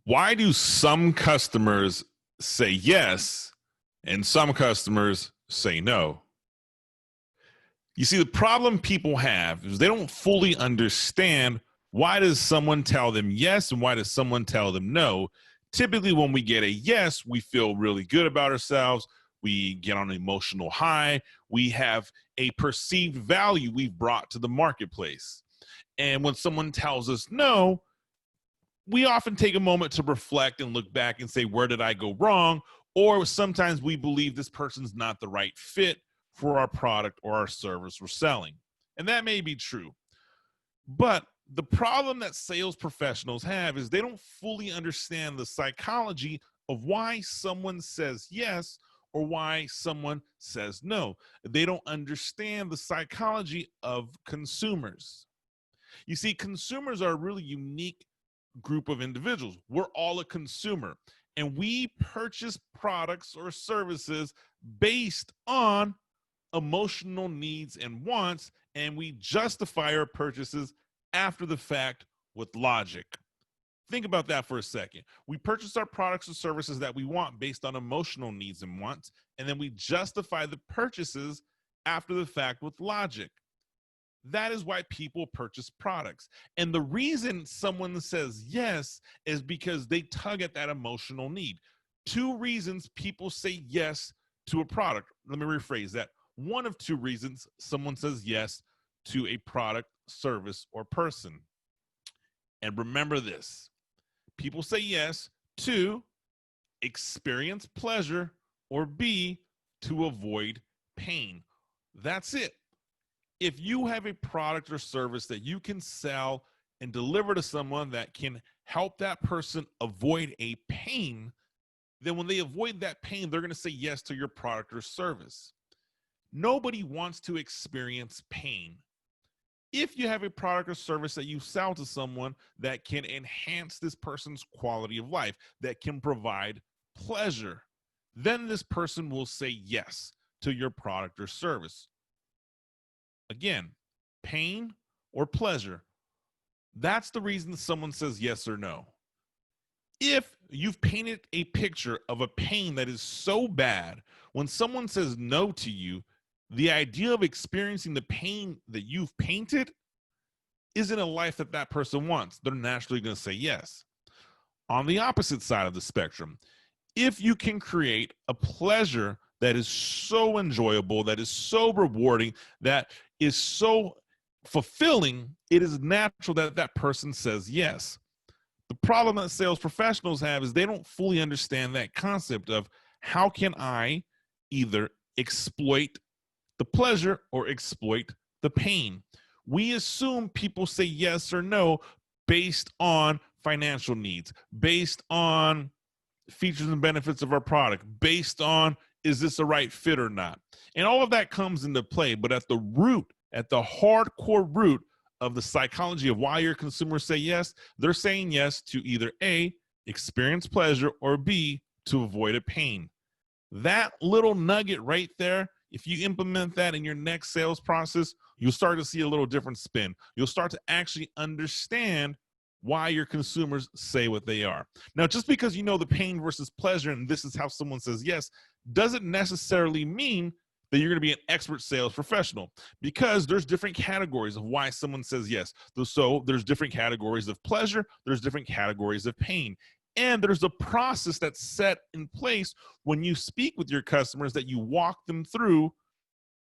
Why do some customers say yes and some customers say no? You see, the problem people have is they don't fully understand why does someone tell them yes and why does someone tell them no. Typically, when we get a yes, we feel really good about ourselves. We get on an emotional high. We have a perceived value we've brought to the marketplace. And when someone tells us no, we often take a moment to reflect and look back and say, where did I go wrong? Or sometimes we believe this person's not the right fit for our product or our service we're selling. And that may be true. But the problem that sales professionals have is they don't fully understand the psychology of why someone says yes or why someone says no. They don't understand the psychology of consumers. You see, consumers are a really unique group of individuals. We're all a consumer, and we purchase products or services based on emotional needs and wants, and we justify our purchases after the fact with logic. Think about that for a second. We purchase our products or services that we want based on emotional needs and wants, and then we justify the purchases after the fact with logic. That is why people purchase products. And the reason someone says yes is because they tug at that emotional need. Two reasons people say yes to a product. Let me rephrase that. One of two reasons someone says yes to a product, service, or person. And remember this, people say yes to experience pleasure, or B, to avoid pain. That's it. If you have a product or service that you can sell and deliver to someone that can help that person avoid a pain, then when they avoid that pain, they're going to say yes to your product or service. Nobody wants to experience pain. If you have a product or service that you sell to someone that can enhance this person's quality of life, that can provide pleasure, then this person will say yes to your product or service. Again, pain or pleasure. That's the reason someone says yes or no. If you've painted a picture of a pain that is so bad, when someone says no to you, the idea of experiencing the pain that you've painted isn't a life that that person wants. They're naturally going to say yes. On the opposite side of the spectrum, if you can create a pleasure that is so enjoyable, that is so rewarding, that is so fulfilling, it is natural that that person says yes. The problem that sales professionals have is they don't fully understand that concept of how can I either exploit the pleasure or exploit the pain. We assume people say yes or no based on financial needs, based on features and benefits of our product, based on is this a right fit or not? And all of that comes into play, but at the root, at the hardcore root of the psychology of why your consumers say yes, they're saying yes to either A, experience pleasure, or B, to avoid a pain. That little nugget right there, if you implement that in your next sales process, you'll start to see a little different spin. You'll start to actually understand why your consumers say what they are. Now, just because you know the pain versus pleasure and this is how someone says yes, doesn't necessarily mean that you're going to be an expert sales professional, because there's different categories of why someone says yes. So there's different categories of pleasure, there's different categories of pain. And there's a process that's set in place when you speak with your customers that you walk them through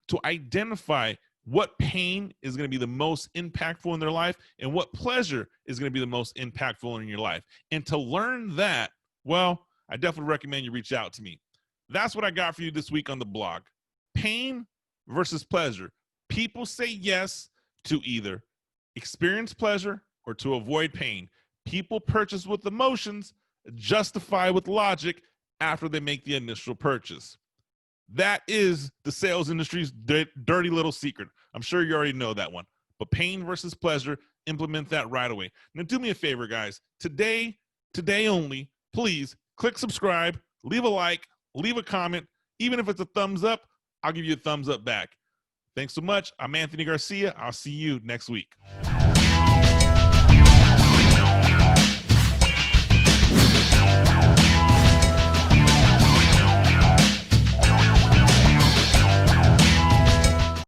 to identify what pain is going to be the most impactful in their life and what pleasure is going to be the most impactful in your life. And to learn that, well, I definitely recommend you reach out to me. That's what I got for you this week on the blog. Pain versus pleasure. People say yes to either experience pleasure or to avoid pain. People purchase with emotions, justify with logic after they make the initial purchase. That is the sales industry's dirty little secret. I'm sure you already know that one. But pain versus pleasure, implement that right away. Now do me a favor, guys. Today only, please click subscribe, leave a like, leave a comment. Even if it's a thumbs up, I'll give you a thumbs up back. Thanks so much. I'm Anthony Garcia. I'll see you next week.